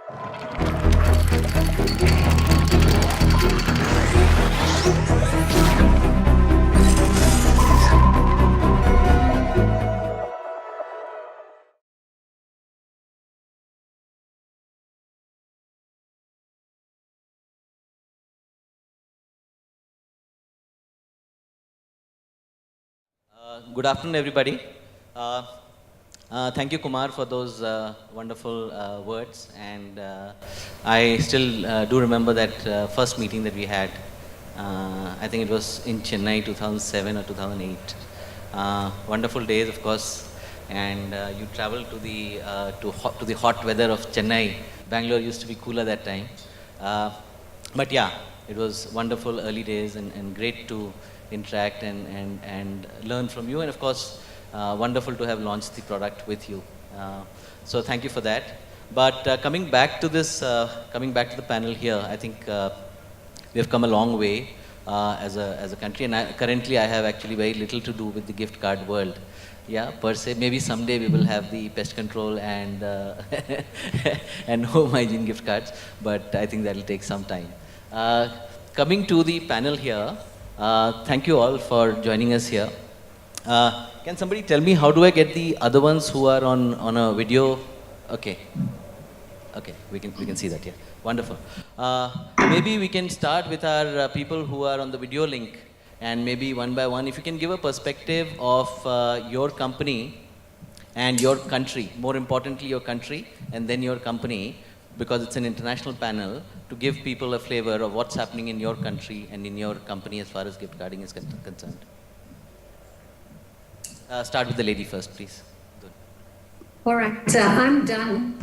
Good afternoon, everybody. Thank you, Kumar, for those wonderful words. And I still do remember that first meeting that we had. I think it was in Chennai, 2007 or 2008. Wonderful days, of course. And you traveled to the hot weather of Chennai. Bangalore used to be cooler that time. But yeah, it was wonderful early days and great to interact and learn from you, and of course wonderful to have launched the product with you. So thank you for that. But coming back to the panel here, I think we have come a long way as a country, and currently I have actually very little to do with the gift card world. Yeah, per se. Maybe someday we will have the pest control and and home hygiene gift cards, but I think that will take some time. Coming to the panel here, thank you all for joining us here. Can somebody tell me how do I get the other ones who are on a video? Okay, we can see that here. Wonderful. Maybe we can start with our people who are on the video link, and maybe one by one, if you can give a perspective of your company and your country, more importantly your country and then your company, because it's an international panel, to give people a flavor of what's happening in your country and in your company as far as gift carding is concerned. Start with the lady first, please. All right, I'm Dhun.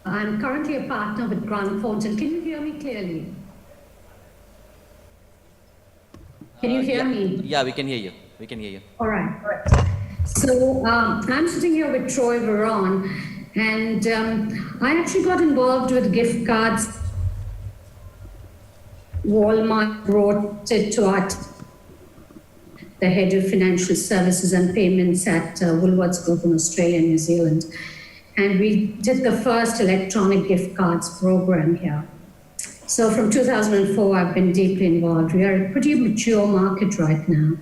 I'm currently a partner with grant-thornton. Can you hear me clearly? Can you hear me? Yeah, we can hear you. We can hear you. All right. So I'm sitting here with Troy Veron, and I actually got involved with gift cards. Walmart brought it to our the head of financial services and payments at Woolworths Group in Australia and New Zealand. And we did the first electronic gift cards program here. So from 2004, I've been deeply involved. We are a pretty mature market right now.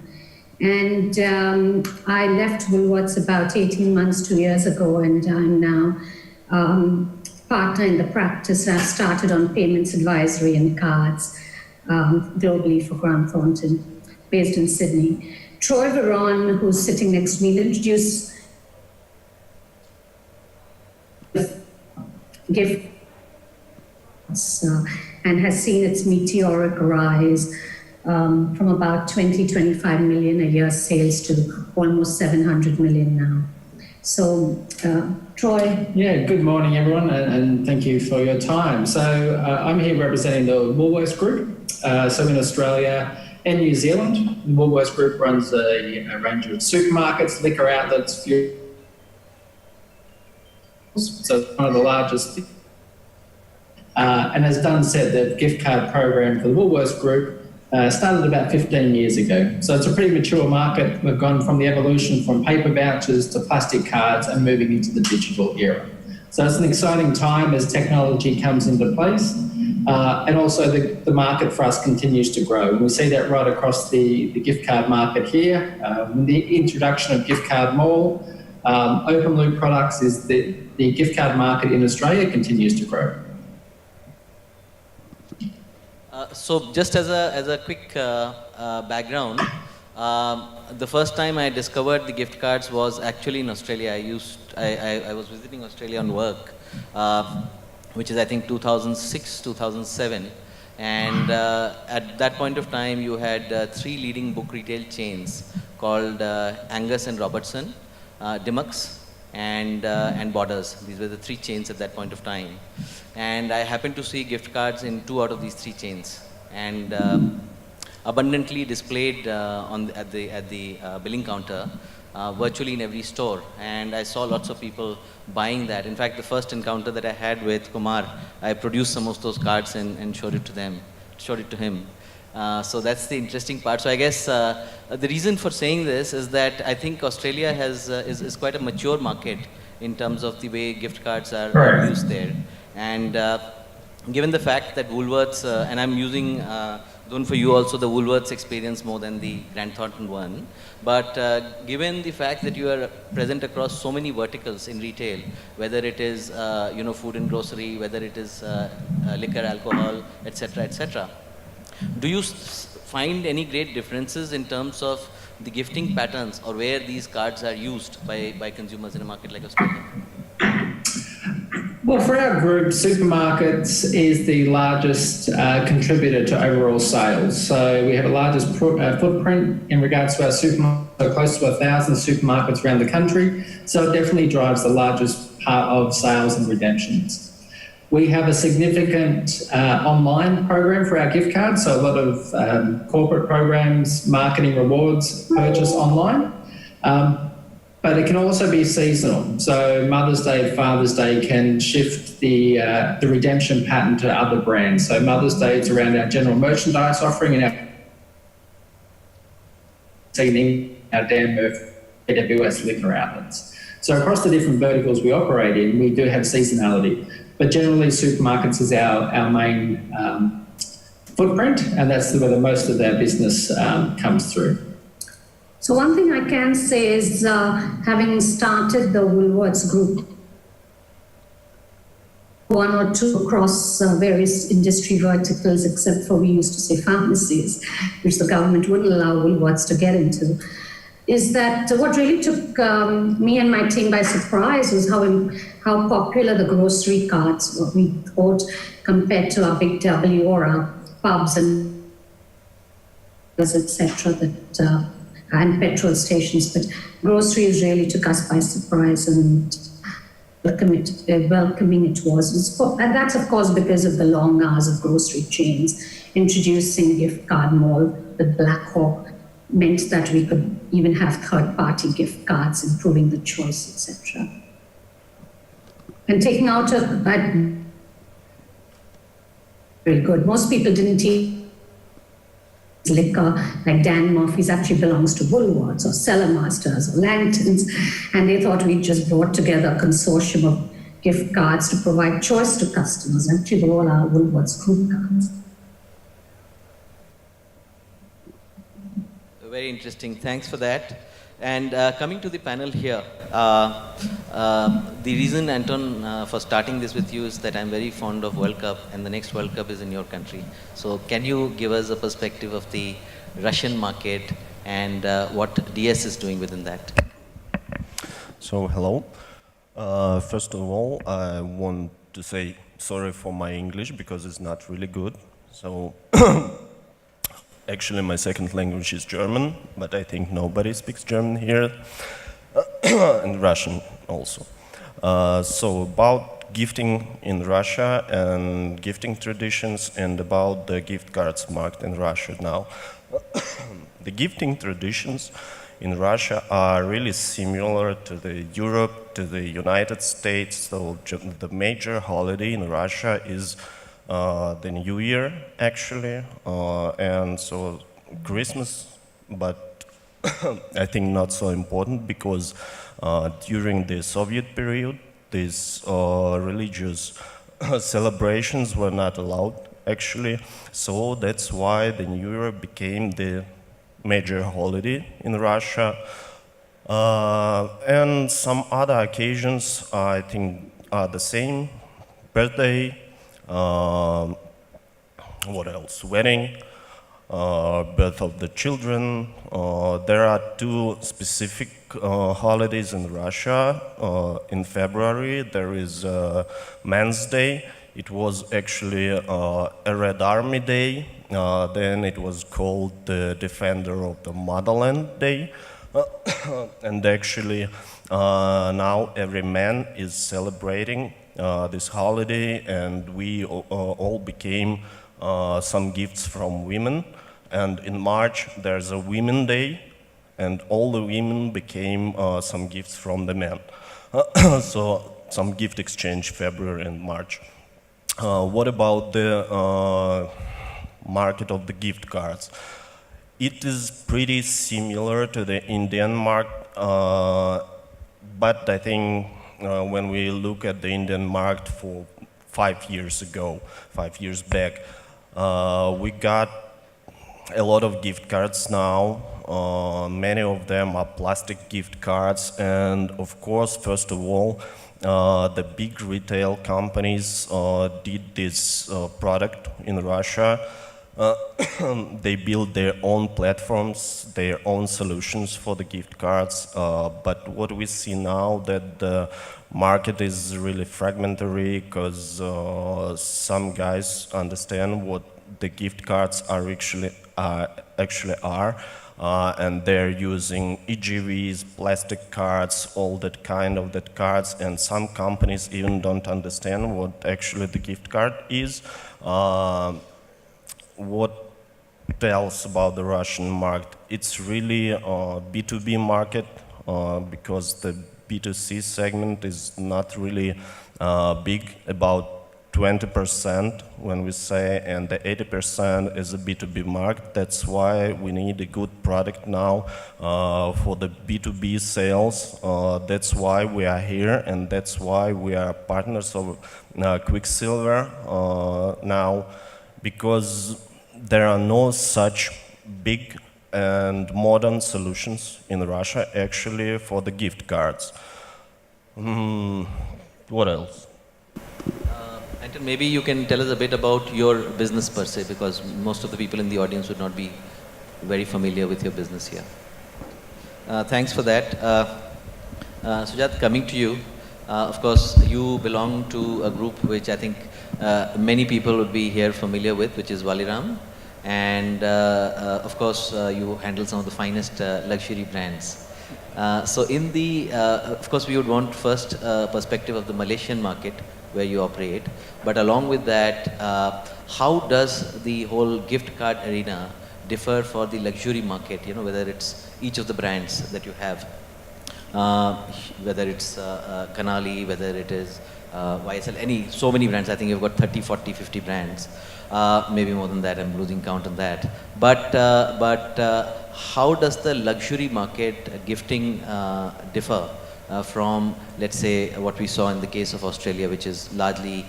And I left Woolworths about 18 months, 2 years ago, and I'm now partner in the practice. I've started on payments advisory and cards globally for grant-thornton, based in Sydney. Troy Veron, who's sitting next to me, will introduce gift and has seen its meteoric rise from about 25 million a year sales to almost 700 million now. So, Troy. Yeah, good morning, everyone, and thank you for your time. So, I'm here representing the Woolworths Group. So, in Australia and New Zealand, the Woolworths Group runs a range of supermarkets, liquor outlets, so it's one of the largest. And as Dhun said, the gift card program for the Woolworths Group started about 15 years ago. So it's a pretty mature market. We've gone from the evolution from paper vouchers to plastic cards and moving into the digital era. So it's an exciting time as technology comes into place. And also the market for us continues to grow. And we see that right across the gift card market here. With the introduction of Gift Card Mall, open loop products is the gift card market in Australia continues to grow. So just as a quick background, the first time I discovered the gift cards was actually in Australia. I was visiting Australia on work, which is I think 2006, 2007. And at that point of time, you had three leading book retail chains called Angus and Robertson, Dymocks, and Borders. These were the three chains at that point of time. And I happened to see gift cards in 2 out of these 3 chains, and abundantly displayed at the billing counter, virtually in every store. And I saw lots of people buying that. In fact, the first encounter that I had with Kumar, I produced some of those cards and showed it to him. So that's the interesting part. So I guess the reason for saying this is that I think Australia is quite a mature market in terms of the way gift cards are used there. And given the fact that Woolworths, and I'm using Dhun for you also the Woolworths experience more than the grant-thornton one, but given the fact that you are present across so many verticals in retail, whether it is food and grocery, whether it is liquor, alcohol, etc., do you find any great differences in terms of the gifting patterns or where these cards are used by consumers in a market like Australia? Well, for our group, supermarkets is the largest contributor to overall sales. So we have the largest footprint in regards to our supermarkets, so close to 1,000 supermarkets around the country. So it definitely drives the largest part of sales and redemptions. We have a significant online program for our gift cards, so a lot of corporate programs, marketing rewards, purchase online. But it can also be seasonal. So Mother's Day, Father's Day can shift the redemption pattern to other brands. So Mother's Day is around our general merchandise offering and our Dan Murphy AWS liquor outlets. So across the different verticals we operate in, we do have seasonality. But generally supermarkets is our main footprint, and that's where most of our business comes through. So one thing I can say is, having started the Woolworths Group, one or two across various industry verticals, except for we used to say pharmacies, which the government wouldn't allow Woolworths to get into, is that what really took me and my team by surprise was how popular the grocery cards were. We thought, compared to our Big W or our pubs and etc., that and petrol stations, but groceries really took us by surprise and welcoming it was. And that's, of course, because of the long hours of grocery chains. Introducing gift card mall with Blackhawk meant that we could even have third-party gift cards, improving the choice, etc. And taking out that very good. Most people didn't eat liquor, like Dan Murphy's actually belongs to Woolworths or Cellar Masters or Langtons, and they thought we just brought together a consortium of gift cards to provide choice to customers. Actually, they're all our Woolworths Group cards. Very interesting. Thanks for that. And coming to the panel here, the reason, Anton, for starting this with you is that I'm very fond of World Cup, and the next World Cup is in your country. So can you give us a perspective of the Russian market and what DS is doing within that? So, hello. First of all, I want to say sorry for my English because it's not really good. So, actually, my second language is German, but I think nobody speaks German here, and Russian also. So about gifting in Russia and gifting traditions and about the gift cards market in Russia now. The gifting traditions in Russia are really similar to the Europe, to the United States. So the major holiday in Russia is the New Year, actually, and so Christmas, but I think not so important because during the Soviet period, these religious celebrations were not allowed, actually. So that's why the New Year became the major holiday in Russia. And some other occasions, I think, are the same. Birthday, what else? Wedding, birth of the children. There are two specific holidays in Russia. In February, there is Men's Day. It was actually a Red Army Day. Then it was called the Defender of the Motherland Day. And actually, now every man is celebrating this holiday, and we all became some gifts from women. And in March, there's a Women's Day, and all the women became some gifts from the men. So some gift exchange February and March. What about the market of the gift cards? It is pretty similar to the Indian market, but I think when we look at the Indian market 5 years ago, 5 years back. We got a lot of gift cards now. Many of them are plastic gift cards, and of course, first of all, the big retail companies did this product in Russia. They built their own platforms, their own solutions for the gift cards. But what we see now that the market is really fragmentary because some guys understand what the gift cards are actually are. And they're using EGVs, plastic cards, all that kind of cards, and some companies even don't understand what actually the gift card is. What tells about the Russian market? It's really a B2B market because the B2C segment is not really big, about 20% when we say, and the 80% is a B2B market. That's why we need a good product now for the B2B sales. That's why we are here, and that's why we are partners of Qwikcilver now, because there are no such big and modern solutions in Russia actually for the gift cards. What else? Anton, maybe you can tell us a bit about your business per se, because most of the people in the audience would not be very familiar with your business here. Thanks for that. Sujjath, coming to you, of course, you belong to a group which I think many people would be here familiar with, which is Valiram. And of course, you handle some of the finest luxury brands. So in the, of course, we would want first perspective of the Malaysian market where you operate, but along with that, how does the whole gift card arena differ for the luxury market, you know, whether it's each of the brands that you have, whether it's Kanali, whether it is YSL, so many brands. I think you've got 30, 40, 50 brands, maybe more than that, I'm losing count on that. But how does the luxury market gifting differ from, let's say, what we saw in the case of Australia, which is largely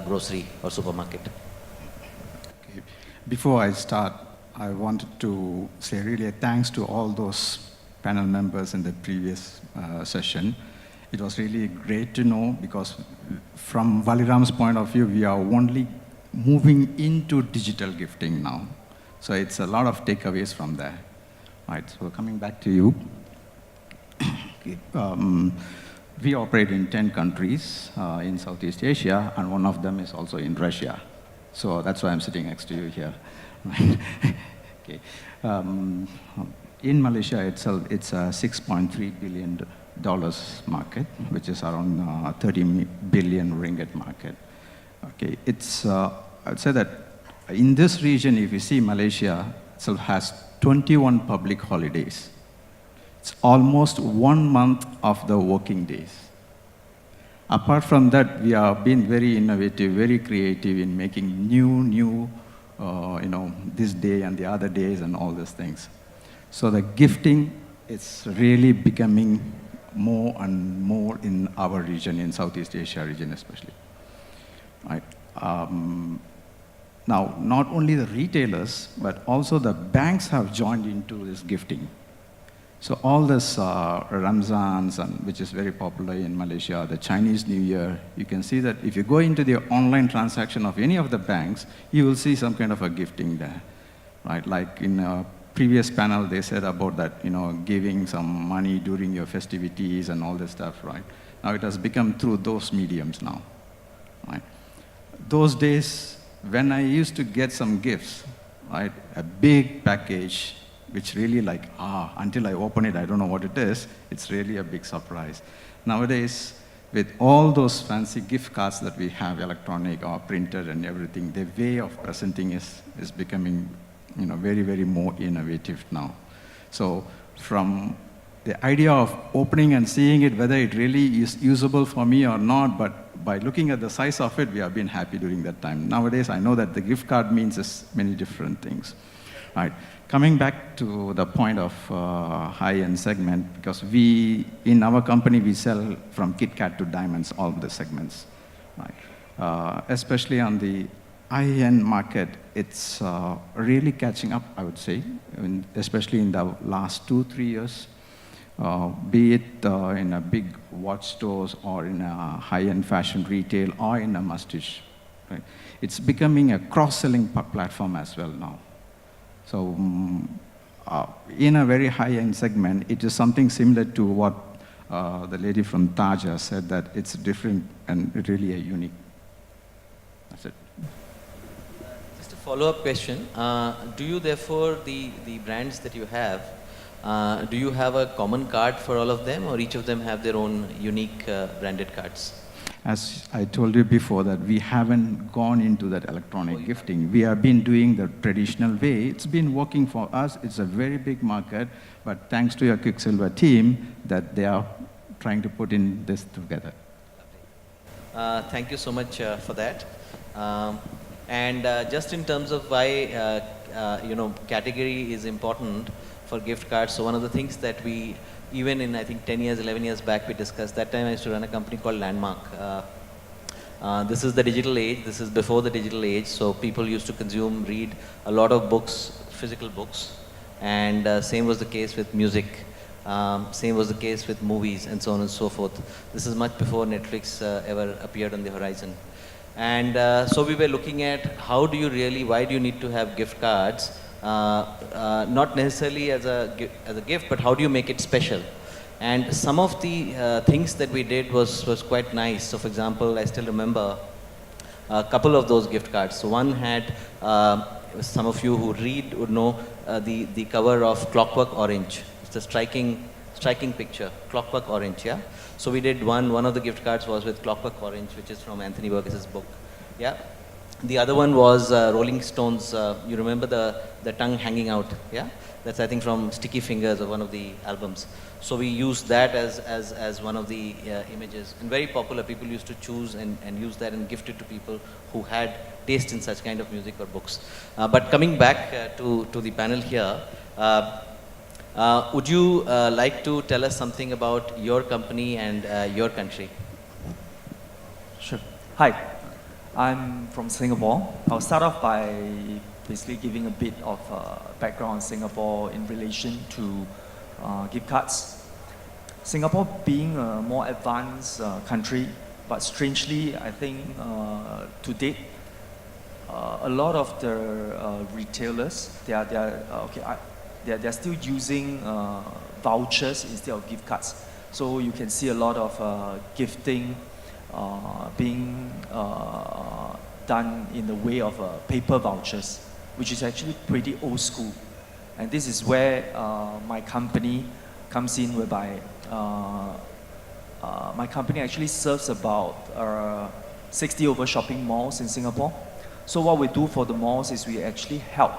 grocery or supermarket? Okay. Before I start, I wanted to say really a thanks to all those panel members in the previous session. It was really great to know, because from Valiram's point of view, we are only moving into digital gifting now. So it's a lot of takeaways from there. All right, so coming back to you. We operate in 10 countries in Southeast Asia, and one of them is also in Russia. So that's why I'm sitting next to you here. Okay. In Malaysia itself, it's a $6.3 billion market, which is around 30 billion ringgit market. Okay, it's, I'd say that in this region, if you see, Malaysia itself has 21 public holidays. It's almost 1 month of the working days. Apart from that, we have been very innovative, very creative in making new, this day and the other days and all these things. So the gifting is really becoming more and more in our region, in Southeast Asia region especially. Right. Now, not only the retailers, but also the banks have joined into this gifting. So all this Ramzans, which is very popular in Malaysia, the Chinese New Year, you can see that if you go into the online transaction of any of the banks, you will see some kind of a gifting there, right? Like in a previous panel, they said about that, giving some money during your festivities and all this stuff, right? Now it has become through those mediums now, right? Those days, when I used to get some gifts, right, a big package, which really until I open it, I don't know what it is. It's really a big surprise. Nowadays, with all those fancy gift cards that we have, electronic or printed and everything, the way of presenting is becoming, very, very more innovative now. So from the idea of opening and seeing it, whether it really is usable for me or not, but by looking at the size of it, we have been happy during that time. Nowadays, I know that the gift card means many different things. All right. Coming back to the point of high-end segment, because in our company, we sell from Kit Kat to diamonds, all the segments. Right. especially on the high-end market, it's really catching up, I would say, especially in the last 2-3 years, be it in a big watch stores or in a high-end fashion retail or in a masstige. Right? It's becoming a cross-selling platform as well now. So in a very high-end segment, it is something similar to what the lady from Taja said, that it's different and really a unique. That's it. Just a follow-up question. Do you therefore, the brands that you have, do you have a common card for all of them, or each of them have their own unique branded cards? As I told you before, that we haven't gone into that electronic gifting. We have been doing the traditional way. It's been working for us. It's a very big market, but thanks to your Qwikcilver team, that they are trying to put in this together. Thank you so much for that. And just in terms of why category is important for gift cards, so one of the things that we, even in I think 10 years, 11 years back, we discussed. That time I used to run a company called Landmark. This is the digital age. This is before the digital age. So people used to read a lot of books, physical books, and same was the case with music. Same was the case with movies, and so on and so forth. This is much before Netflix ever appeared on the horizon. And so we were looking at why do you need to have gift cards? Not necessarily as a gift, but how do you make it special? And some of the things that we did was quite nice. So for example, I still remember a couple of those gift cards. So one had, some of you who read would know, the cover of Clockwork Orange. It's a striking picture, Clockwork Orange, yeah? So we did one of the gift cards was with Clockwork Orange, which is from Anthony Burgess's book, yeah? The other one was Rolling Stones, you remember the tongue hanging out, yeah? That's I think from Sticky Fingers of one of the albums. So we used that as one of the images, and very popular. People used to choose and use that and gift it to people who had taste in such kind of music or books. But coming back to the panel here, would you like to tell us something about your company and your country? Sure. Hi, I'm from Singapore. I'll start off by basically giving a bit of background on Singapore in relation to gift cards. Singapore being a more advanced country, but strangely, I think to date, a lot of the retailers, they're still using vouchers instead of gift cards. So you can see a lot of gifting being done in the way of paper vouchers, which is actually pretty old school. And this is where my company comes in, whereby my company actually serves about 60 over shopping malls in Singapore. So what we do for the malls is we actually help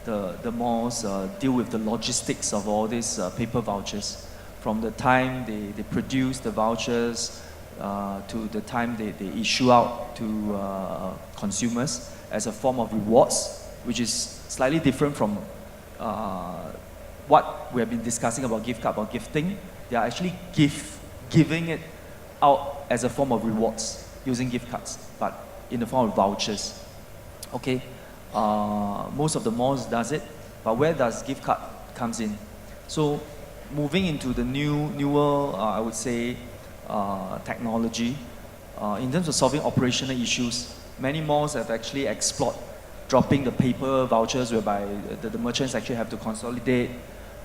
the malls deal with the logistics of all these paper vouchers. From the time they produce the vouchers to the time they issue out to consumers as a form of rewards, which is slightly different from what we have been discussing about gift card, about gifting. They are actually giving it out as a form of rewards using gift cards, but in the form of vouchers. Okay, most of the malls does it, but where does gift card comes in? So moving into the newer, I would say, technology, in terms of solving operational issues, many malls have actually explored dropping the paper vouchers, whereby the merchants actually have to consolidate,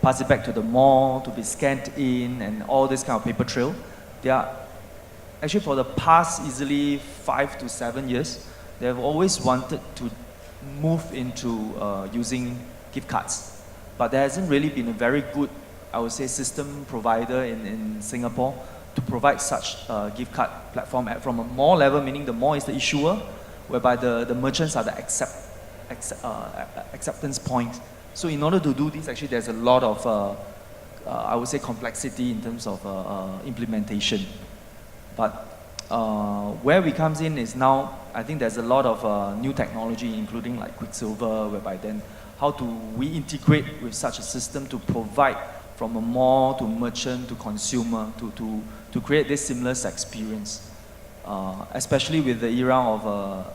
pass it back to the mall to be scanned in, and all this kind of paper trail. They are actually, for the past easily 5 to 7 years, they have always wanted to move into using gift cards, but there hasn't really been a very good, I would say, system provider in Singapore to provide such gift card platform from a mall level, meaning the mall is the issuer, whereby the merchants are the acceptance point. So in order to do this, actually there's a lot of, I would say, complexity in terms of implementation. But where we comes in is now, I think there's a lot of new technology, including like Qwikcilver, whereby then how do we integrate with such a system to provide from a mall to merchant to consumer to create this seamless experience. especially with the era of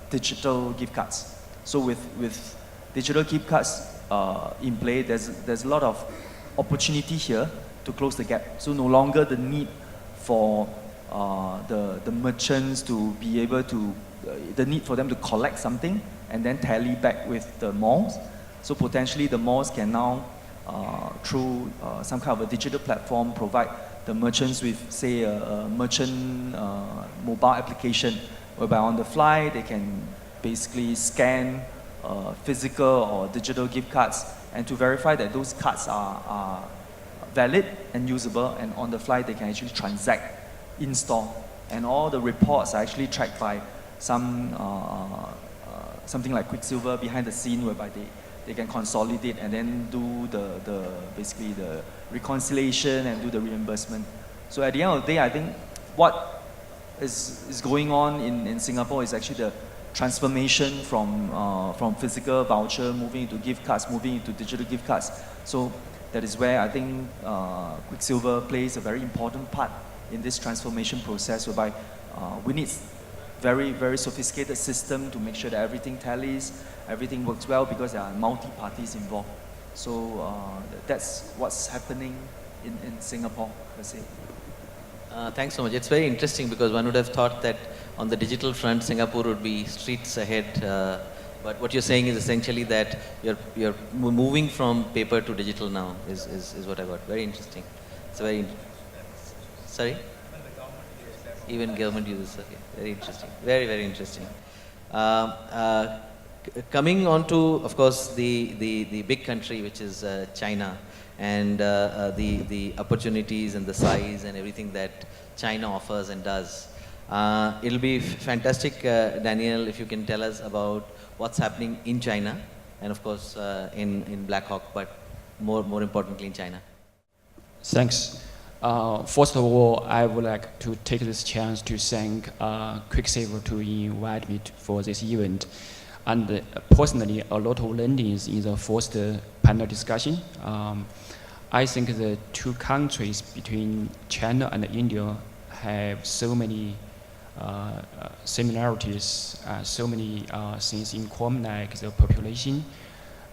digital gift cards. So with digital gift cards in play, there's a lot of opportunity here to close the gap. So no longer the need for the merchants to be able to, the need for them to collect something and then tally back with the malls. So potentially the malls can now, through some kind of a digital platform, provide the merchants with, say, a merchant mobile application, whereby on the fly they can basically scan physical or digital gift cards, and to verify that those cards are valid and usable, and on the fly they can actually transact in store. And all the reports are actually tracked by something like Qwikcilver behind the scene, whereby they can consolidate and then do basically the reconciliation and do the reimbursement. So at the end of the day, I think what is going on in Singapore is actually the transformation from physical voucher moving into gift cards, moving into digital gift cards. So that is where I think Qwikcilver plays a very important part in this transformation process, whereby we need very, very sophisticated system to make sure that everything tallies, everything works well, because there are multi-parties involved. So that's what's happening in Singapore, per se. Thanks so much. It's very interesting, because one would have thought that on the digital front, Singapore would be streets ahead. But what you're saying is essentially that you're moving from paper to digital now, is what I got. Very interesting. It's very, sorry? Even government uses, okay. Very interesting. Very, very interesting. Coming on to, of course, the big country, which is China, and the opportunities and the size and everything that China offers and does. It'll be fantastic, Daniel, if you can tell us about what's happening in China, and of course in Blackhawk, but more importantly in China. Thanks. First of all, I would like to take this chance to thank Qwikcilver to invite me for this event. And personally, a lot of learnings in the first panel discussion. I think the two countries between China and India have so many similarities, so many things in common, like the population,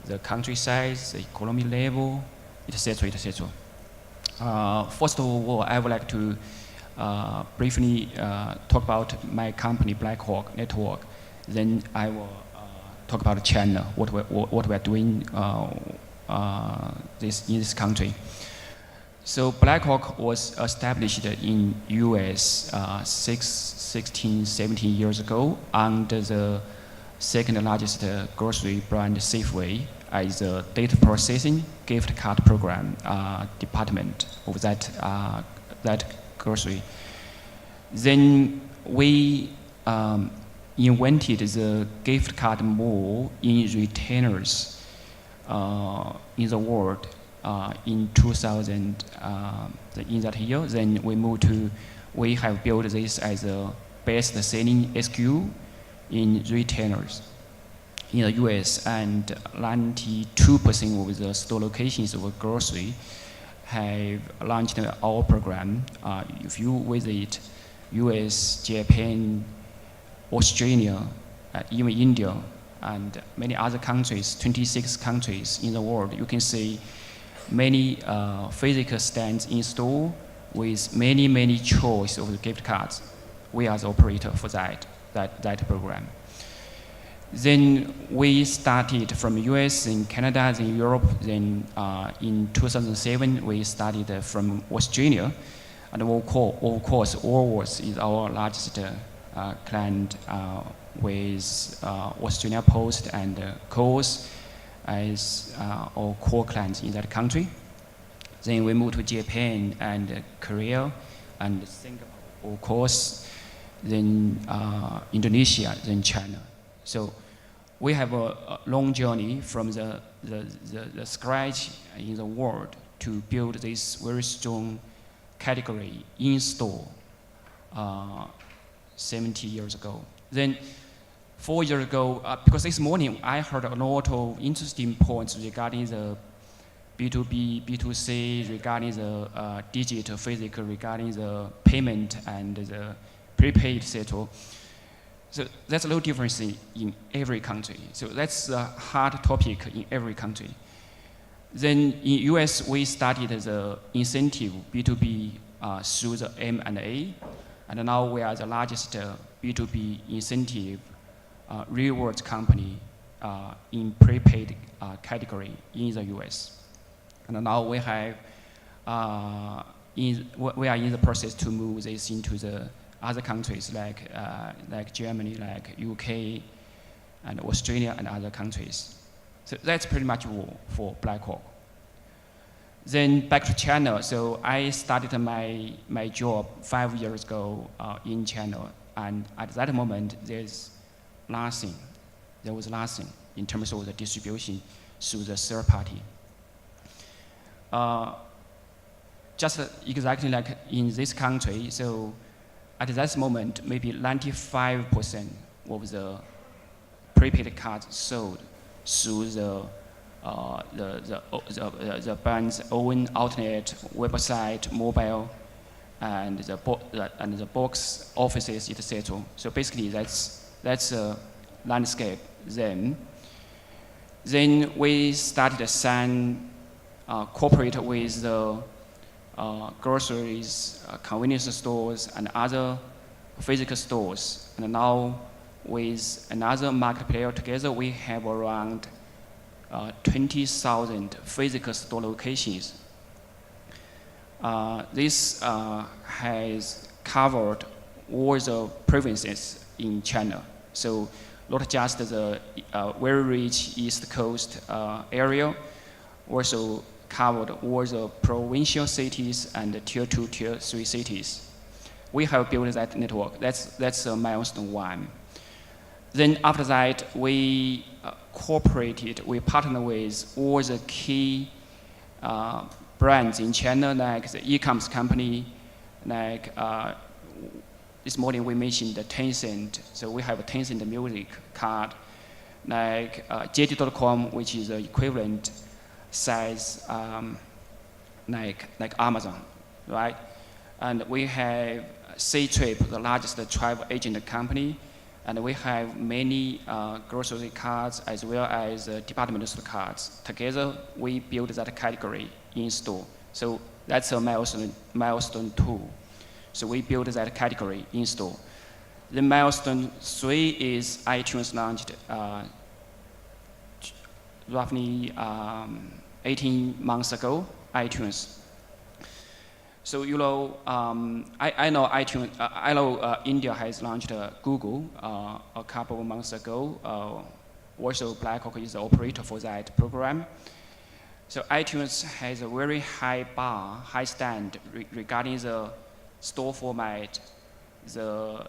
the country size, the economy level, etc., etc. First of all, I would like to briefly talk about my company, Blackhawk Network. Then I will talk about China, what we are doing in this country. So Blackhawk was established in US 16, 17 years ago under the second largest grocery brand Safeway as the data processing gift card program department of that grocery. Then we invented the gift card mall in retailers in the world in 2000, in that year. Then we have built this as a best-selling SKU in retailers in the US, and 92% of the store locations of grocery have launched our program. If you visit US, Japan, Australia, even India, and many other countries, 26 countries in the world, you can see many physical stands in store with many choice of the gift cards. We are the operator for that program. Then we started from US, then Canada, then Europe. Then in 2007, we started from Australia. And of course, Woolworths is our largest client with Australia Post and Coles as our core clients in that country. Then we moved to Japan and Korea and Singapore, of course, then Indonesia, then China. So we have a long journey from the scratch in the world to build this very strong category in store 70 years ago. Then 4 years ago, because this morning I heard a lot of interesting points regarding the B2b, B2C, regarding the digital, physical, regarding the payment and the prepaid settle. So that's a little difference in every country. So that's a hard topic in every country. Then in US, we started the incentive B2B through the M&A, and now we are the largest B2B incentive rewards company in prepaid category in the US. And now we have, we are in the process to move this into the other countries like Germany, like UK, and Australia, and other countries. So that's pretty much all for Blackhawk. Then back to China. So I started my job 5 years ago in China, and at that moment there was nothing in terms of the distribution through the third party. Just exactly like in this country, so at that moment, maybe 95% of the prepaid cards sold through the bank's own outlet, website, mobile, and the box offices, etc. So basically, that's a landscape. Then we started to cooperate with the groceries, convenience stores, and other physical stores. And now with another market player together, we have around 20,000 physical store locations. This has covered all the provinces in China. So not just the very rich East Coast area, also covered all the provincial cities and the tier 2, tier 3 cities. We have built that network. That's a milestone 1. Then after that, we cooperated, we partnered with all the key brands in China, like the e-commerce company, like this morning we mentioned the Tencent. So we have a Tencent Music card, like JD.com, which is the equivalent size like Amazon, right? And we have C-Trip, the largest travel agent company, and we have many grocery cards as well as department store cards. Together, we build that category in store. So that's a milestone 2. So we build that category in store. The milestone 3 is iTunes launched roughly 18 months ago, iTunes. So I know iTunes. I know India has launched Google a couple of months ago. Also, Blackhawk is the operator for that program. So iTunes has a very high bar, high stand regarding the store format, the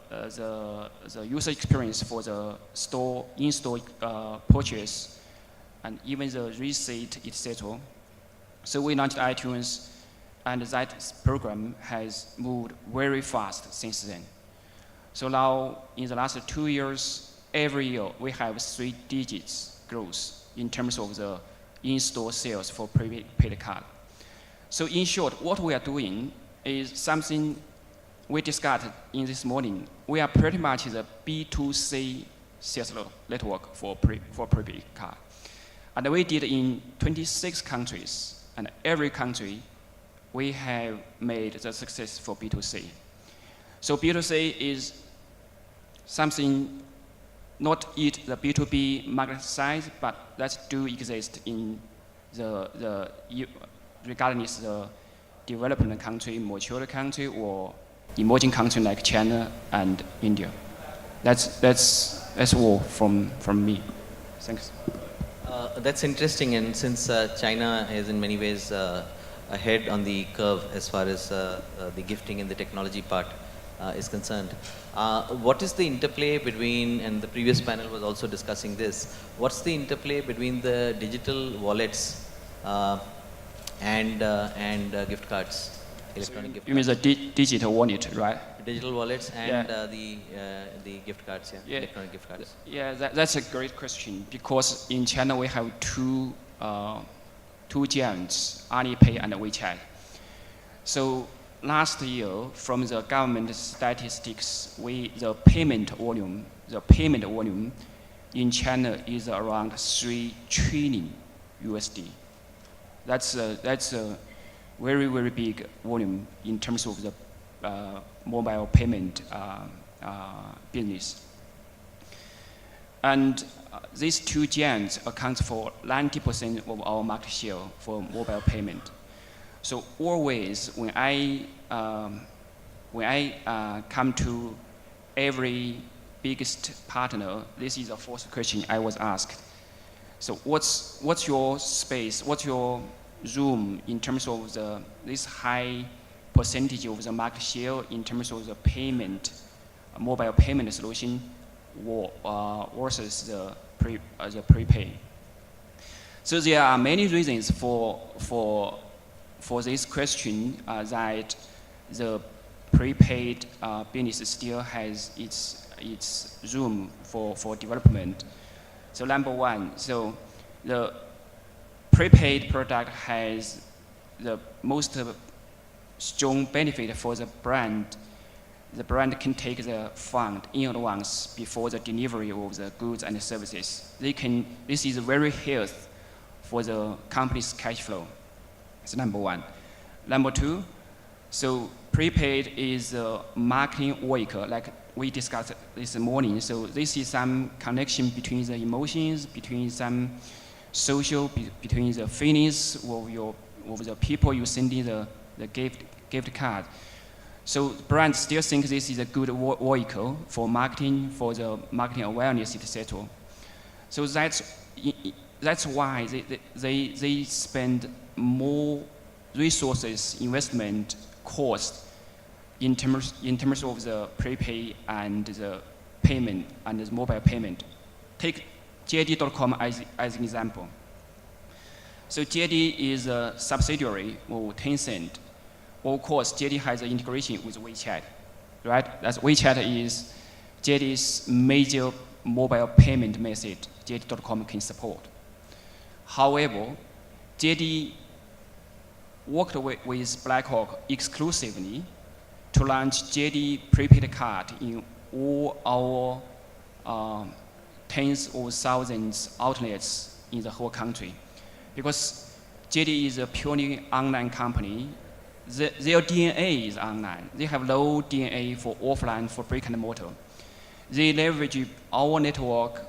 user experience for the in-store purchase, and even the receipt, etc. So we launched iTunes, and that program has moved very fast since then. So now, in the last 2 years, every year we have 3 digits growth in terms of the in-store sales for prepaid card. So in short, what we are doing is something we discussed in this morning. We are pretty much the B2C sales network for prepaid card. And we did in 26 countries, and every country we have made the success for B2C. So B2C is something not yet the B2B market size, but that do exist in regardless the developing country, mature country, or emerging country like China and India. That's all from me. Thanks. That's interesting, and since China is in many ways ahead on the curve as far as the gifting and the technology part is concerned. What is the interplay between, and the previous panel was also discussing this, what's the interplay between the digital wallets and gift cards, electronic gift cards? You mean the digital wallet, right? Digital wallets and the gift cards, electronic gift cards. Yeah, that's a great question, because in China we have two giants, Alipay and WeChat. So last year, from the government statistics, the payment volume in China is around 3 trillion USD. That's a very, very big volume in terms of the mobile payment business. And these two giants account for 90% of our market share for mobile payment. So always when I come to every biggest partner, this is the first question I was asked. So what's your space? What's your room in terms of this high percentage of the market share in terms of the payment, mobile payment solution versus the prepay? So there are many reasons for this question that the prepaid business still has its room for development. So number one, so the prepaid product has the most strong benefit for the brand. The brand can take the fund in advance before the delivery of the goods and services. This is very healthy for the company's cash flow. That's number one. Number two, so prepaid is a marketing vehicle, like we discussed this morning. So this is some connection between the emotions, between some social, between the feelings of the people you sending the gift card. So brands still think this is a good vehicle for marketing, for the marketing awareness, etc. So that's why they spend more resources, investment, cost in terms of the prepay and the payment and the mobile payment. Take JD.com as an example. So JD is a subsidiary of Tencent. Of course, JD has an integration with WeChat, right? That's WeChat is JD's major mobile payment method JD.com can support. However, JD worked with Blackhawk exclusively to launch JD prepaid card in all our tens of thousands outlets in the whole country. Because JD is a purely online company, their DNA is online. They have low DNA for offline, for brick and mortar. They leverage our network,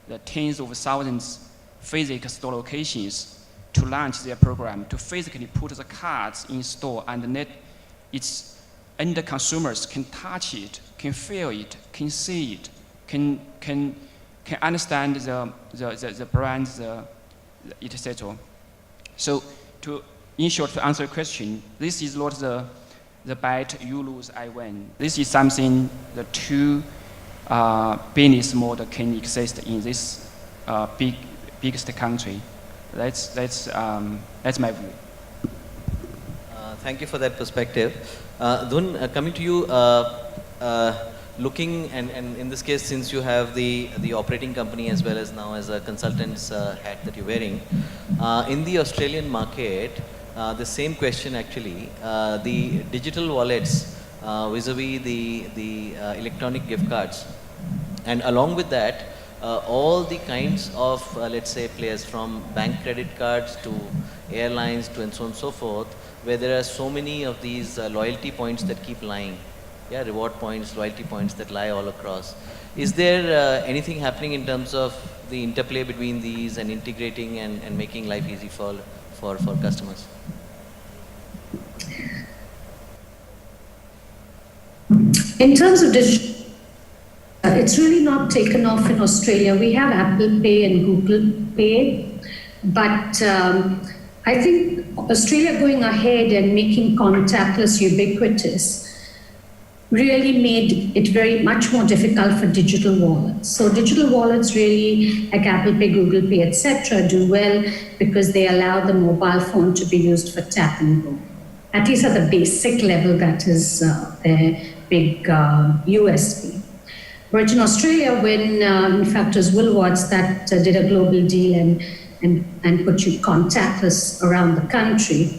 the tens of thousands physical store locations, to launch their program, to physically put the cards in store and end consumers can touch it, can feel it, can see it, can understand the brands, etc. So in short, to answer your question, this is not the bet you lose, I win. This is something the two business model can exist in this biggest country. That's my view. Thank you for that perspective. Dhun, coming to you, looking and in this case, since you have the operating company as well as now as a consultant's hat that you're wearing, in the Australian market, the same question actually, the digital wallets vis-a-vis the electronic gift cards, and along with that, all the kinds of, let's say, players from bank credit cards to airlines to and so on and so forth, where there are so many of these loyalty points that keep lying. Yeah, reward points, loyalty points that lie all across. Is there anything happening in terms of the interplay between these and integrating and making life easy for customers? In terms of digital, it's really not taken off in Australia. We have Apple Pay and Google Pay, but I think Australia going ahead and making contactless ubiquitous really made it very much more difficult for digital wallets. So digital wallets really, like Apple Pay, Google Pay, etc., do well because they allow the mobile phone to be used for tap and go. At least at the basic level, that is their big USP. But in Australia, when in fact it was Woolworths that did a global deal and put you contactless around the country,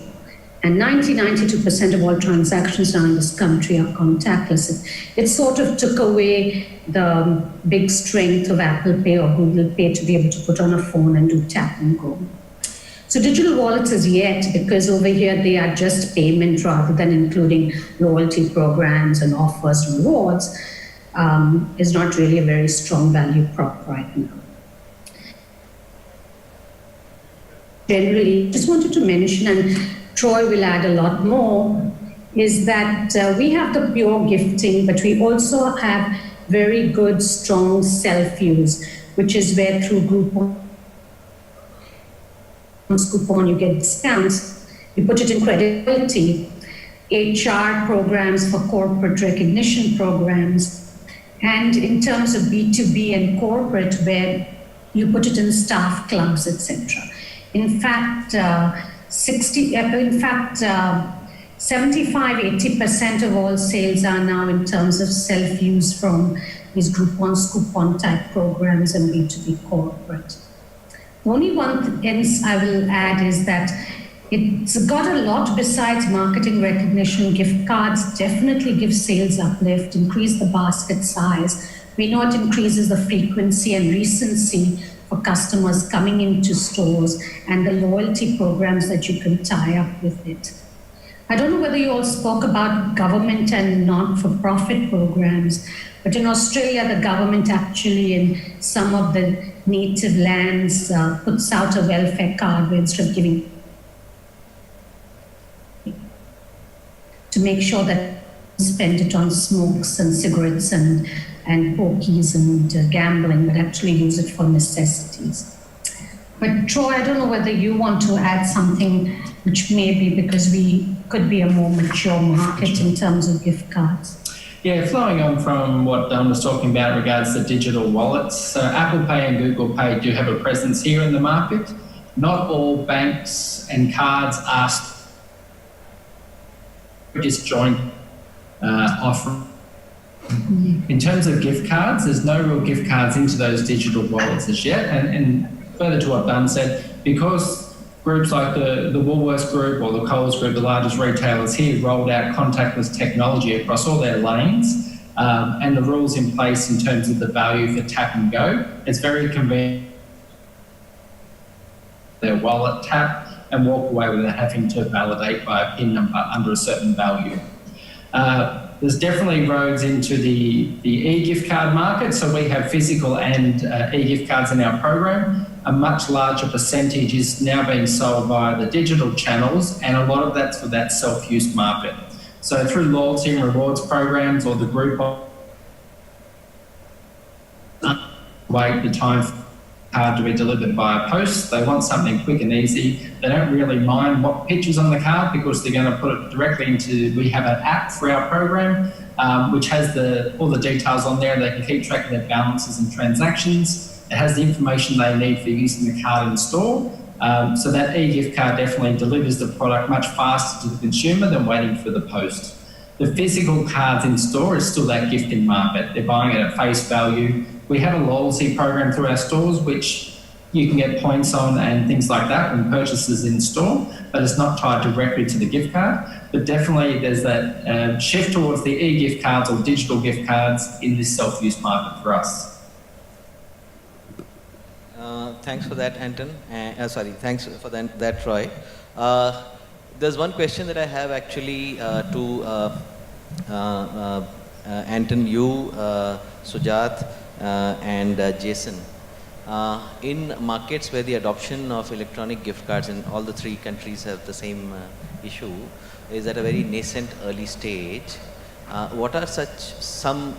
And 92% of all transactions now in this country are contactless. It sort of took away the big strength of Apple Pay or Google Pay to be able to put on a phone and do tap and go. So digital wallets is yet, because over here they are just payment rather than including loyalty programs and offers and rewards, is not really a very strong value prop right now. Generally, just wanted to mention, and Troy will add a lot more, is that we have the pure gifting, but we also have very good, strong self-use, which is where through Groupon you get discounts, you put it in credibility, HR programs for corporate recognition programs, and in terms of B2B and corporate, where you put it in staff clubs, etc. In fact, 75–80% of all sales are now in terms of self-use from these Groupon, Scoopon type programs and B2B corporate. The only one thing I will add is that it's got a lot besides marketing recognition. Gift cards definitely give sales uplift, increase the basket size. We know it increases the frequency and recency for customers coming into stores and the loyalty programs that you can tie up with it. I don't know whether you all spoke about government and not-for-profit programs, but in Australia, the government actually in some of the native lands puts out a welfare card where instead of giving, to make sure that you spend it on smokes and cigarettes and pokies and gambling, but actually use it for necessities. But Troy, I don't know whether you want to add something, which may be because we could be a more mature market in terms of gift cards. Yeah, flowing on from what Dhun was talking about in regards to digital wallets. So Apple Pay and Google Pay do have a presence here in the market. Not all banks and cards are disjoint offering. In terms of gift cards, there's no real gift cards into those digital wallets as yet. And further to what Dhun said, because groups like the Woolworths Group or the Coles Group, the largest retailers here, rolled out contactless technology across all their lanes, and the rules in place in terms of the value for tap and go, it's very convenient. Their wallet tap and walk away without having to validate by a PIN number under a certain value. There's definitely roads into the e-gift card market, so we have physical and e-gift cards in our program. A much larger percentage is now being sold via the digital channels, and a lot of that's for that self-use market. So through loyalty and rewards programs or the group, wait the time for the card to be delivered via post. They want something quick and easy. They don't really mind what picture's on the card because they're going to put it directly into, we have an app for our program, which has all the details on there. They can keep track of their balances and transactions. It has the information they need for using the card in store. So that e-gift card definitely delivers the product much faster to the consumer than waiting for the post. The physical cards in store is still that gifting market. They're buying it at face value. We have a loyalty program through our stores, which you can get points on and things like that when purchases in store, but it's not tied directly to the gift card. But definitely there's that shift towards the e-gift cards or digital gift cards in this self-use market for us. Thanks for that, Anton. Thanks for that, Troy. There's one question that I have actually to Anton, you, Sujjath, and Jason. In markets where the adoption of electronic gift cards in all the three countries have the same issue, is at a very nascent early stage. What are some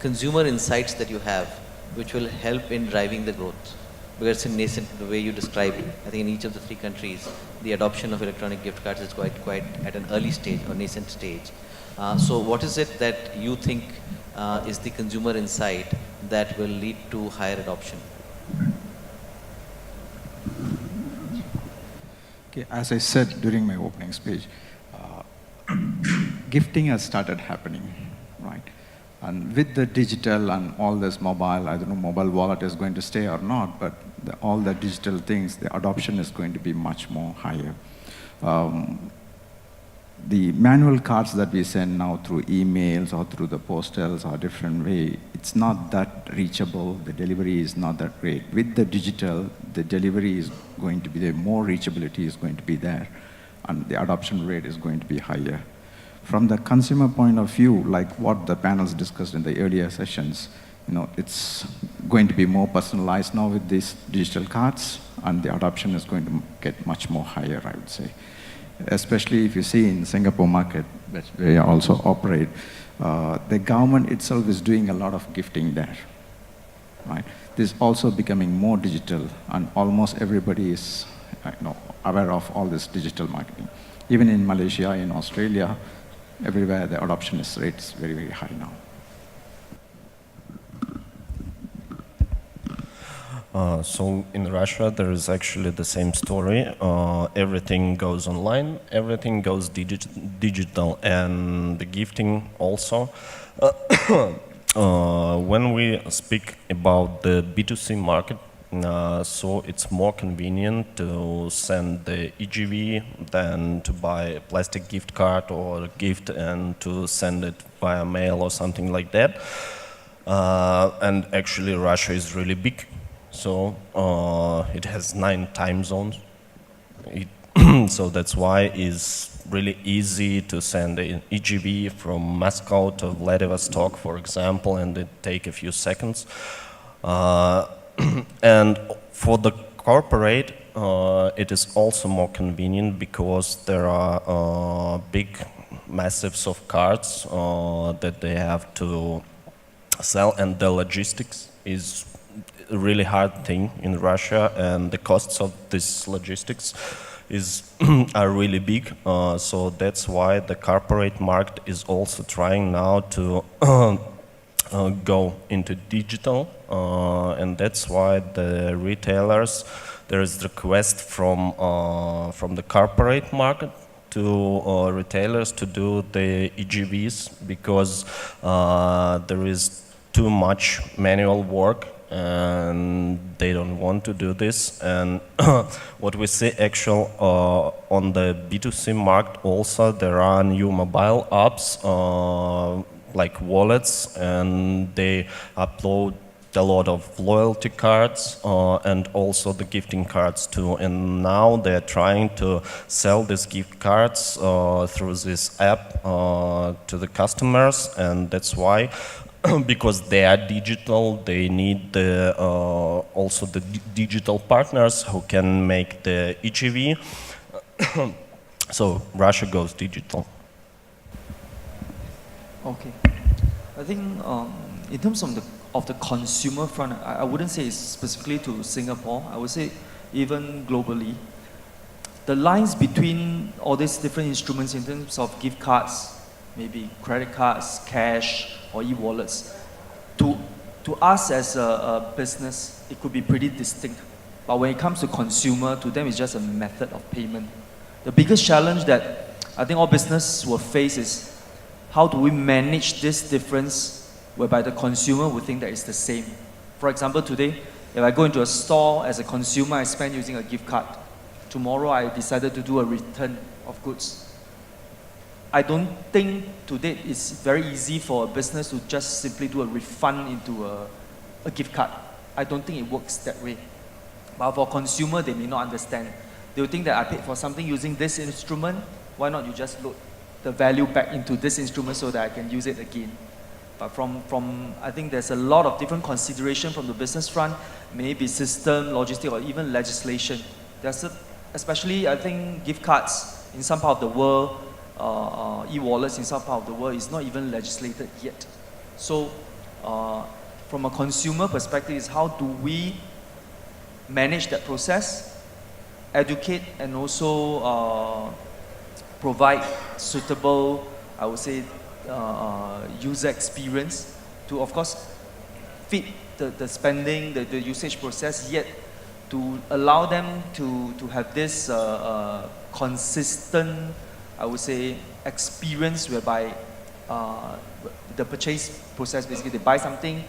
consumer insights that you have which will help in driving the growth? Because it's in nascent, the way you described, I think in each of the three countries, the adoption of electronic gift cards is quite at an early stage or nascent stage. So what is it that you think is the consumer insight that will lead to higher adoption? Okay, as I said during my opening speech, gifting has started happening, right? And with the digital and all this mobile, I don't know mobile wallet is going to stay or not, but all the digital things, the adoption is going to be much more higher. The manual cards that we send now through emails or through the postals or different way, it's not that reachable. The delivery is not that great. With the digital, the delivery is going to be there, more reachability is going to be there, and the adoption rate is going to be higher. From the consumer point of view, like what the panels discussed in the earlier sessions, it's going to be more personalized now with these digital cards, and the adoption is going to get much more higher, I would say. Especially if you see in Singapore market, that's where I also operate, the government itself is doing a lot of gifting there, right? This is also becoming more digital, and almost everybody is aware of all this digital marketing. Even in Malaysia, in Australia, everywhere the adoption rate is very, very high now. So in Russia, there is actually the same story. Everything goes online, everything goes digital, and the gifting also. When we speak about the B2C market, so it's more convenient to send the EGV than to buy a plastic gift card or a gift and to send it via mail or something like that. And actually Russia is really big. So it has 9 time zones. So that's why it's really easy to send an EGV from Moscow to Vladivostok, for example, and it take a few seconds. And for the corporate, it is also more convenient because there are big massives of cards that they have to sell, and the logistics is a really hard thing in Russia, and the costs of this logistics are really big. So that's why the corporate market is also trying now to go into digital, and that's why the retailers, there is request from the corporate market to retailers to do the EGVs, because there is too much manual work and they don't want to do this. And what we see actually on the B2C market also, there are new mobile apps like wallets, and they upload a lot of loyalty cards and also the gifting cards too. And now they're trying to sell these gift cards through this app to the customers, and that's why because they are digital, they need the, also the digital partners who can make the EGV. So Russia goes digital. Okay. I think in terms of the consumer front, I wouldn't say it's specifically to Singapore. I would say even globally. The lines between all these different instruments in terms of gift cards, maybe credit cards, cash, or e-wallets, to us as a business, it could be pretty distinct. But when it comes to consumer, to them it's just a method of payment. The biggest challenge that I think all business will face is how do we manage this difference whereby the consumer would think that it's the same. For example, today, if I go into a store as a consumer, I spend using a gift card. Tomorrow I decided to do a return of goods. I don't think today it's very easy for a business to just simply do a refund into a gift card. I don't think it works that way. But for consumer, they may not understand. They will think that I paid for something using this instrument, why not you just load the value back into this instrument so that I can use it again. But from I think there's a lot of different consideration from the business front, maybe system, logistic, or even legislation. There's especially, I think, gift cards in some part of the world, e-wallets in some part of the world is not even legislated yet. So from a consumer perspective is how do we manage that process, educate, and also provide suitable, I would say, user experience to, of course, fit the spending, the usage process, yet to allow them to have this consistent, I would say, experience whereby the purchase process, basically they buy something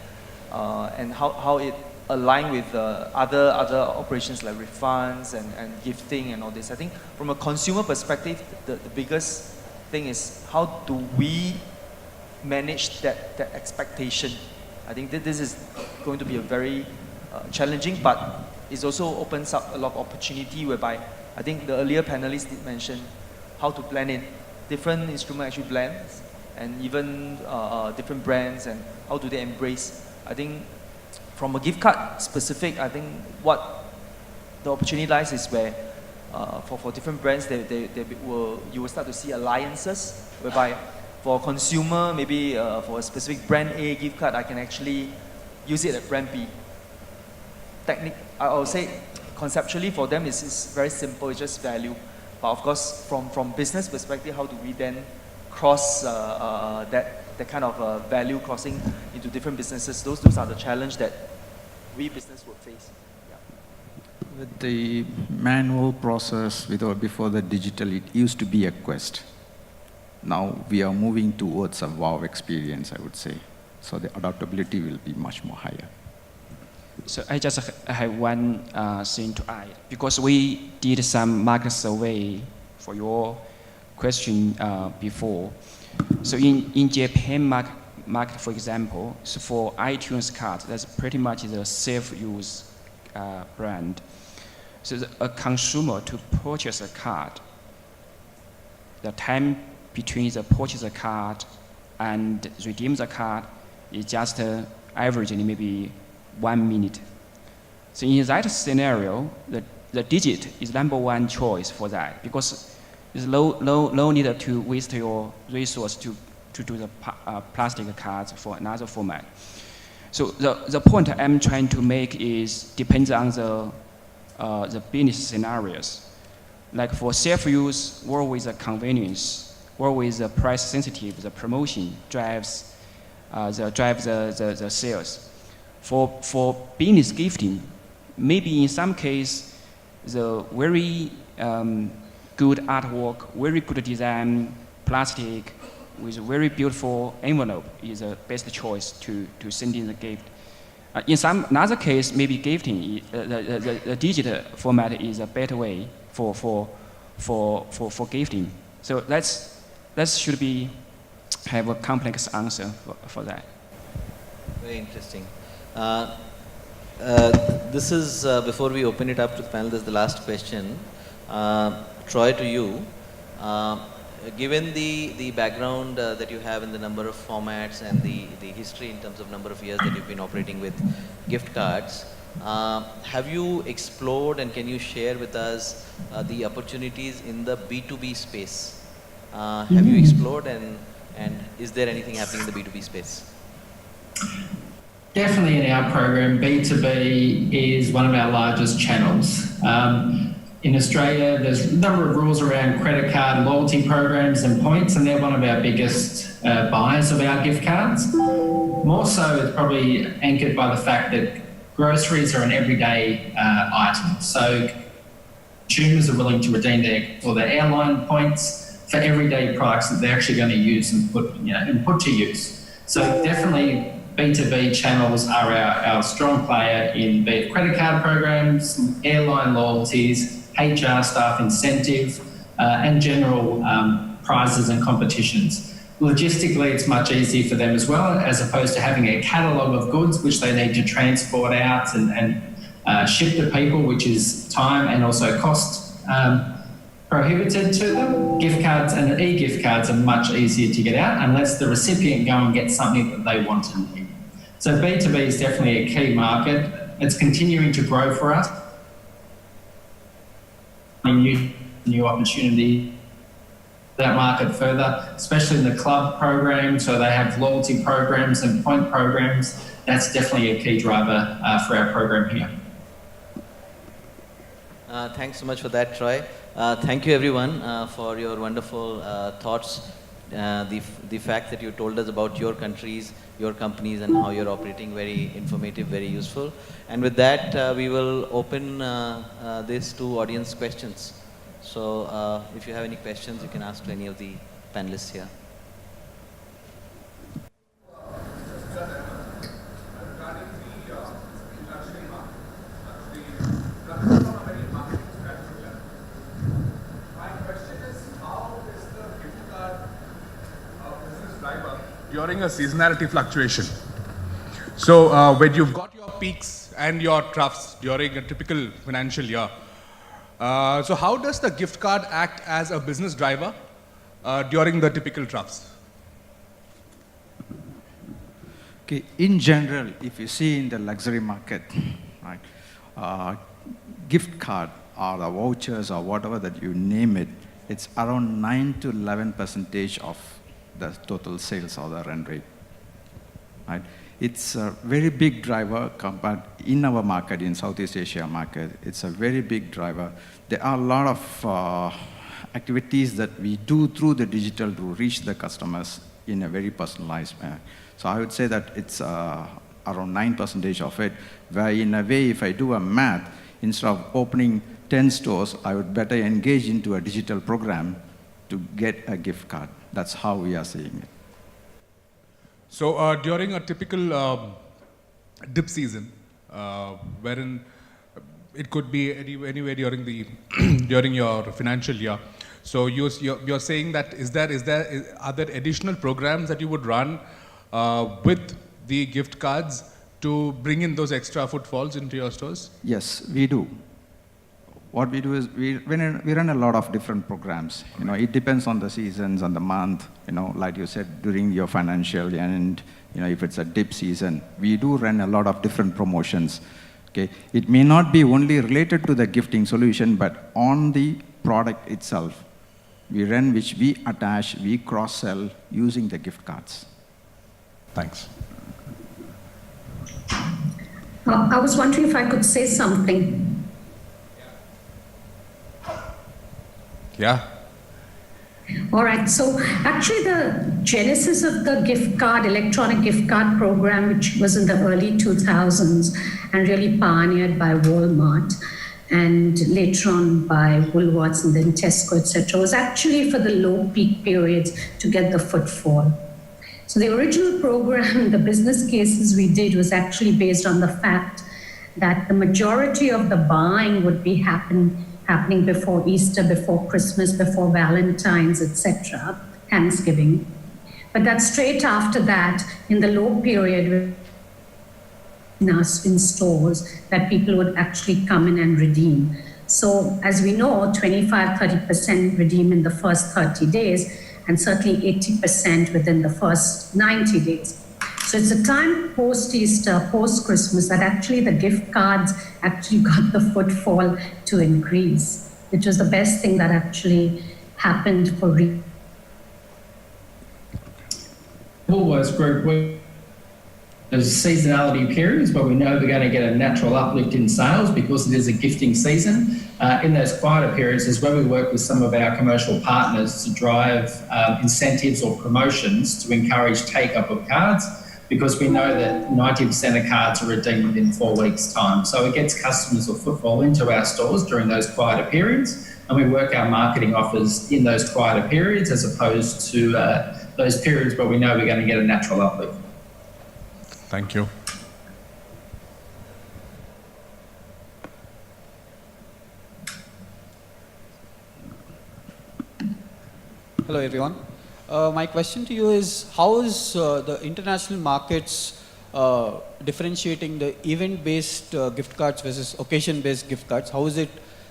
and how it align with other operations like refunds and gifting and all this. I think from a consumer perspective, the biggest thing is how do we manage that expectation. I think that this is going to be a very challenging, but it also opens up a lot of opportunity whereby I think the earlier panelists did mention how to blend in different instrument actually blends, and even different brands, and how do they embrace. I think from a gift card specific, I think what the opportunity lies is where for different brands, you will start to see alliances whereby for consumer, maybe for a specific brand A gift card, I can actually use it at brand B. I would say conceptually for them it's very simple, it's just value. But of course, from business perspective, how do we then cross that kind of value crossing into different businesses? Those are the challenge that we business would face. Yeah. With the manual process before the digital, it used to be a quest. Now we are moving towards a wow experience, I would say. So the adaptability will be much more higher. So I just have one thing to add, because we did some market survey for your question before. So in Japan market, for example, so for iTunes cards, that's pretty much the self-use brand. So a consumer to purchase a card, the time between the purchase a card and redeem the card is just averagely maybe 1 minute. So in that scenario, the digit is #1 choice for that, because it's no need to waste your resource to do the plastic cards for another format. So the point I'm trying to make is depends on the business scenarios. Like for self-use, work with the convenience, work with the price sensitive, the promotion drives the sales. For business gifting, maybe in some case, the very good artwork, very good design, plastic, with a very beautiful envelope is the best choice to send in the gift. In another case, maybe gifting, the digital format is a better way for gifting. So that should have a complex answer for that. Very interesting. This is, before we open it up to the panel, this is the last question. Troy, to you. Given the background that you have in the number of formats and the history in terms of number of years that you've been operating with gift cards, have you explored and can you share with us the opportunities in the B2b space? Have you explored and is there anything happening in the B2B space? Definitely in our program, B2B is one of our largest channels. In Australia, there's a number of rules around credit card loyalty programs and points, and they're one of our biggest buyers of our gift cards. More so, it's probably anchored by the fact that groceries are an everyday item. So consumers are willing to redeem their airline points for everyday products that they're actually going to use and put to use. So definitely B2B channels are our strong player in be it credit card programs, airline loyalties, HR staff incentive, and general prizes and competitions. Logistically, it's much easier for them as well, as opposed to having a catalogue of goods which they need to transport out and ship to people, which is time and also cost prohibited to them. Gift cards and e-gift cards are much easier to get out unless the recipient go and get something that they want and need. So B2B is definitely a key market. It's continuing to grow for us. New opportunity that market further, especially in the club program. So they have loyalty programs and point programs. That's definitely a key driver for our program here. Thanks so much for that, Troy. Thank you everyone for your wonderful thoughts. The fact that you told us about your countries, your companies and how you're operating, very informative, very useful. And with that, we will open this to audience questions. So if you have any questions, you can ask to any of the panelists here. Regarding the introduction during a seasonality fluctuation. So when you've got your peaks and your troughs during a typical financial year, so how does the gift card act as a business driver during the typical troughs? Okay, in general, if you see in the luxury market, right, gift card or the vouchers or whatever that you name it, it's around 9 to 11% of the total sales or the run rate. Right? It's a very big driver compared in our market, in Southeast Asia market. It's a very big driver. There are a lot of activities that we do through the digital to reach the customers in a very personalized manner. So I would say that it's around 9% of it, where in a way, if I do a math, instead of opening 10 stores, I would better engage into a digital program to get a gift card. That's how we are seeing it. So during a typical dip season, wherein it could be anywhere during the during your financial year, so you're saying that are there additional programs that you would run with the gift cards to bring in those extra footfalls into your stores? Yes, we do. What we do is we run a lot of different programs. You know, it depends on the seasons and the month. You know, like you said, during your financial and you know, if it's a dip season, we do run a lot of different promotions. Okay, it may not be only related to the gifting solution, but on the product itself, we run which we attach, we cross-sell using the gift cards. Thanks. I was wondering if I could say something. Yeah. All right, so actually the genesis of the gift card, electronic gift card program, which was in the early 2000s and really pioneered by Walmart and later on by Woolworths and then Tesco, etc., was actually for the low peak periods to get the footfall. So the original program, the business cases we did was actually based on the fact that the majority of the buying would be happening before Easter, before Christmas, before Valentine's, etc., Thanksgiving. But that straight after that, in the low period in stores, that people would actually come in and redeem. So as we know, 25-30% redeem in the first 30 days, and certainly 80% within the first 90 days. So it's a time post-Easter, post-Christmas, that actually the gift cards actually got the footfall to increase, which was the best thing that actually happened for Woolworths Group, there's seasonality periods where we know we're going to get a natural uplift in sales because it is a gifting season. In those quieter periods is where we work with some of our commercial partners to drive incentives or promotions to encourage take-up of cards, because we know that 90% of cards are redeemed within 4 weeks' time. So it gets customers or footfall into our stores during those quieter periods, and we work our marketing offers in those quieter periods as opposed to those periods where we know we're going to get a natural uplift. Thank you. Hello, everyone. My question to you is, how is the international markets differentiating the event-based gift cards versus occasion-based gift cards? How is it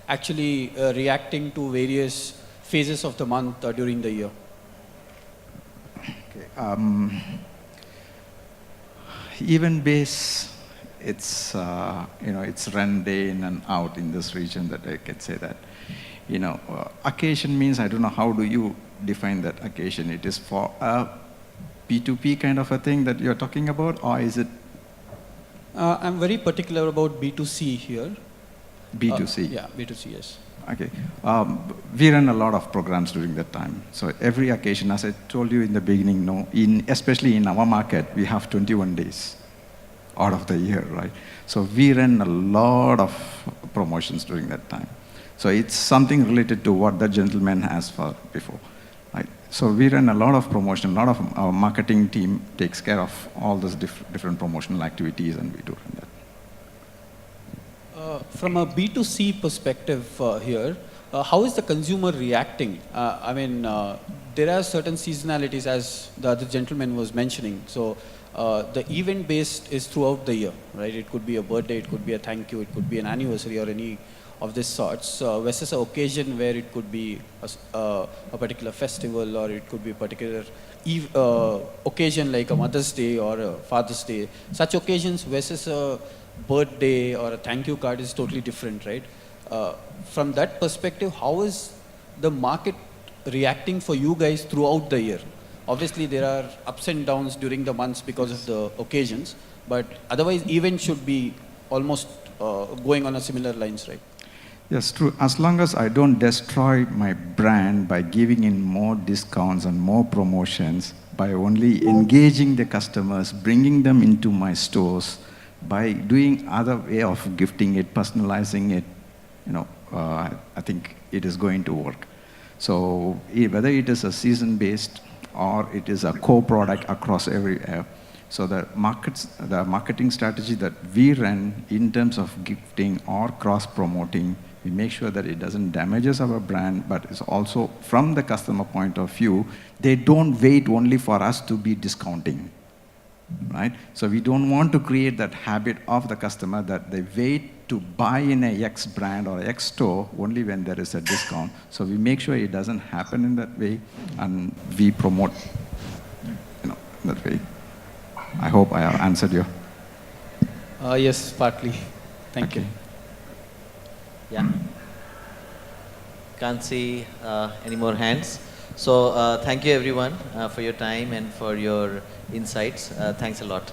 actually reacting to various phases of the month during the year? Okay. Event-based, it's it's run day in and out in this region, that I can say that. You know, occasion means, I don't know, how do you define that occasion? It is for a B2B kind of a thing that you're talking about, or is it? I'm very particular about B2C here. B2C? Yeah, B2C, yes. Okay. We run a lot of programs during that time. So every occasion, as I told you in the beginning, especially in our market, we have 21 days out of the year, right? So we run a lot of promotions during that time. So it's something related to what the gentleman has for before. Right? So we run a lot of promotion, a lot of our marketing team takes care of all those different promotional activities, and we do run that. From a B2C perspective here, how is the consumer reacting? I mean, there are certain seasonalities, as the other gentleman was mentioning. So the event based is throughout the year, right? It could be a birthday, it could be a thank you, it could be an anniversary or any of this sorts, versus an occasion where it could be a particular festival, or it could be a particular occasion like a Mother's Day or a Father's Day. Such occasions versus a birthday or a thank you card is totally different, right? From that perspective, how is the market reacting for you guys throughout the year? Obviously, there are ups and downs during the months because of the occasions, but otherwise, events should be almost going on a similar lines, right? Yes, true. As long as I don't destroy my brand by giving in more discounts and more promotions, by only engaging the customers, bringing them into my stores, by doing other way of gifting it, personalizing it, I think it is going to work. So whether it is a season-based or it is a co-product across every so the marketing strategy that we run in terms of gifting or cross-promoting, we make sure that it doesn't damages our brand, but it's also from the customer point of view, they don't wait only for us to be discounting, right? So we don't want to create that habit of the customer that they wait to buy in a X brand or X store only when there is a discount. So we make sure it doesn't happen in that way, and we promote, that way. I hope I have answered you. Yes, partly. Thank you. Yeah. Can't see any more hands. So thank you everyone for your time and for your insights. Thanks a lot.